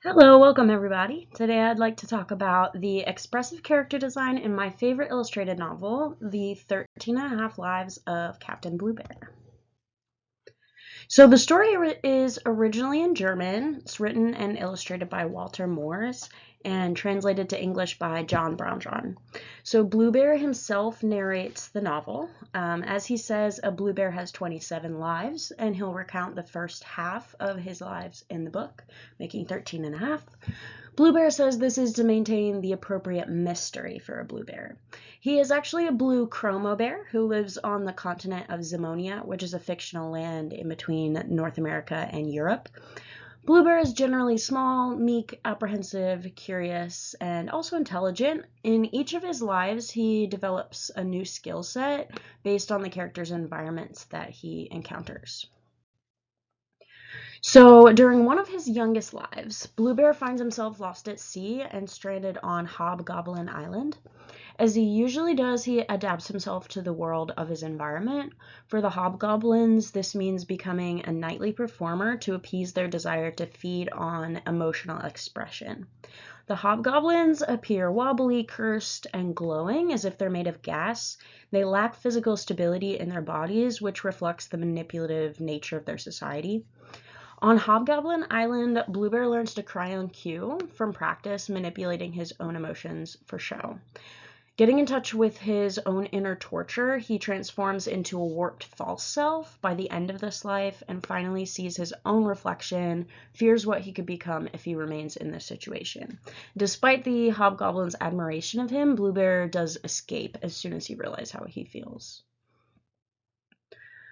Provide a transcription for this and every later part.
Hello, welcome everybody. Today I'd like to talk about the expressive character design in my favorite illustrated novel, The 13 and a Half Lives of Captain Bluebear. So the story is originally in German. It's written and illustrated by Walter Moers and translated to English by John Brownjohn. So Bluebear himself narrates the novel. As he says, a bluebear has 27 lives, and he'll recount the first half of his lives in the book, making 13 and a half. Bluebear says this is to maintain the appropriate mystery for a bluebear. He is actually a blue chromo bear who lives on the continent of Zimonia, which is a fictional land in between North America and Europe. Bluebear is generally small, meek, apprehensive, curious, and also intelligent. In each of his lives, he develops a new skill set based on the character's environments that he encounters. So, during one of his youngest lives, Bluebear finds himself lost at sea and stranded on Hobgoblin Island. As he usually does, he adapts himself to the world of his environment. For the hobgoblins, this means becoming a nightly performer to appease their desire to feed on emotional expression. The hobgoblins appear wobbly, cursed, and glowing as if they're made of gas. They lack physical stability in their bodies, which reflects the manipulative nature of their society. On Hobgoblin Island, Bluebear learns to cry on cue from practice manipulating his own emotions for show. Getting in touch with his own inner torture, he transforms into a warped false self by the end of this life and finally sees his own reflection, fears what he could become if he remains in this situation. Despite the hobgoblin's admiration of him, Bluebear does escape as soon as he realizes how he feels.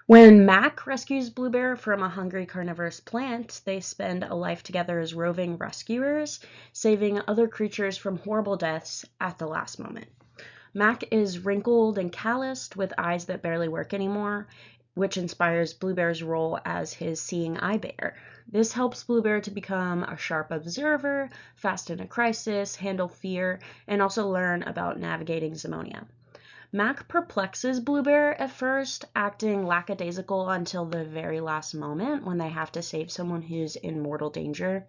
When Mac rescues Bluebear from a hungry carnivorous plant, they spend a life together as roving rescuers, saving other creatures from horrible deaths at the last moment. Mac is wrinkled and calloused with eyes that barely work anymore, which inspires Bluebear's role as his seeing eye bear. This helps Bluebear to become a sharp observer, fast in a crisis, handle fear, and also learn about navigating Zimonia. Mac perplexes Bluebear at first, acting lackadaisical until the very last moment when they have to save someone who's in mortal danger.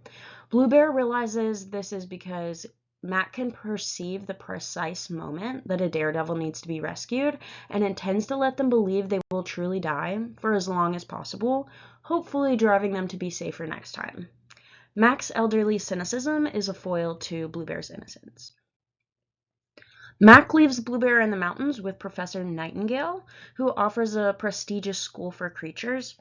Bluebear realizes this is because Mac can perceive the precise moment that a daredevil needs to be rescued and intends to let them believe they will truly die for as long as possible, hopefully driving them to be safer next time. Mac's elderly cynicism is a foil to Bluebear's innocence. Mac leaves Bluebear in the mountains with Professor Nightingale, who offers a prestigious school for creatures.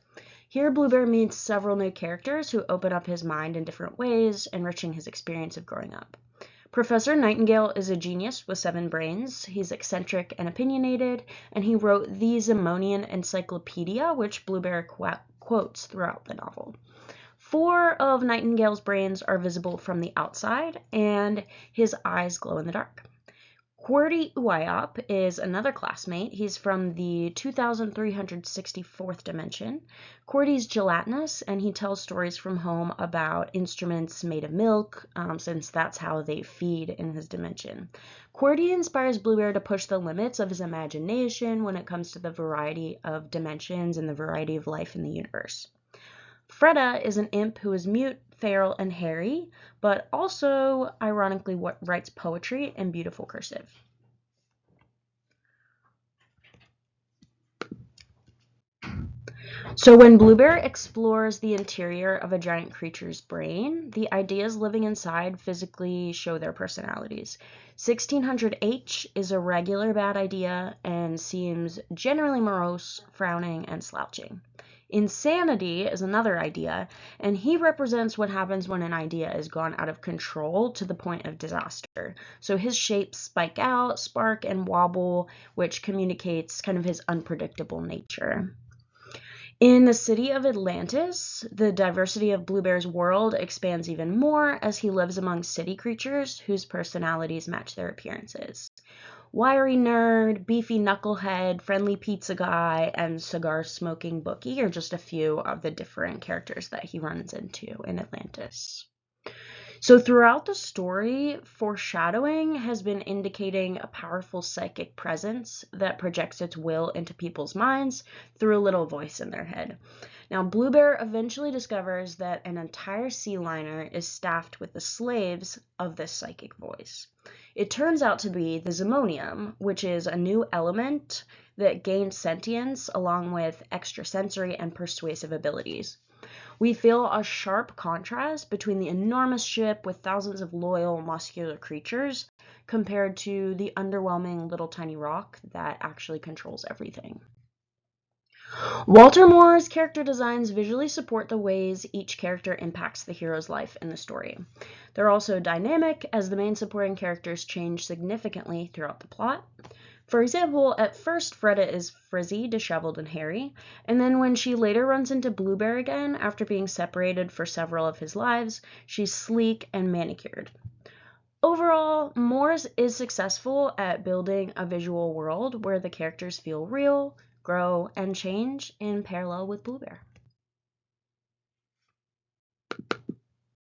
Here, Bluebear meets several new characters who open up his mind in different ways, enriching his experience of growing up. Professor Nightingale is a genius with 7 brains. He's eccentric and opinionated, and he wrote the Zimonian Encyclopedia, which Bluebear quotes throughout the novel. 4 of Nightingale's brains are visible from the outside, and his eyes glow in the dark. QWERTY Uwaiop is another classmate. He's from the 2364th dimension. QWERTY's gelatinous, and he tells stories from home about instruments made of milk, since that's how they feed in his dimension. QWERTY inspires Bluebear to push the limits of his imagination when it comes to the variety of dimensions and the variety of life in the universe. Freda is an imp who is mute, feral, and hairy, but also, ironically, writes poetry in beautiful cursive. So when Bluebear explores the interior of a giant creature's brain, the ideas living inside physically show their personalities. 1600H is a regular bad idea and seems generally morose, frowning, and slouching. Insanity is another idea, and he represents what happens when an idea is gone out of control to the point of disaster. So his shapes spike out, spark, and wobble, which communicates kind of his unpredictable nature. In the city of Atlantis, the diversity of Bluebear's world expands even more as he lives among city creatures whose personalities match their appearances. Wiry nerd, beefy knucklehead, friendly pizza guy, and cigar-smoking bookie are just a few of the different characters that he runs into in Atlantis. So throughout the story, foreshadowing has been indicating a powerful psychic presence that projects its will into people's minds through a little voice in their head. Now, Bluebear eventually discovers that an entire sea liner is staffed with the slaves of this psychic voice. It turns out to be the Zemonium, which is a new element that gains sentience along with extrasensory and persuasive abilities. We feel a sharp contrast between the enormous ship with thousands of loyal, muscular creatures compared to the underwhelming little tiny rock that actually controls everything. Walter Moers' character designs visually support the ways each character impacts the hero's life in the story. They're also dynamic, as the main supporting characters change significantly throughout the plot. For example, at first Freda is frizzy, disheveled, and hairy, and then when she later runs into Bluebear again after being separated for several of his lives, she's sleek and manicured. Overall, Moers is successful at building a visual world where the characters feel real, grow, and change in parallel with Bluebear.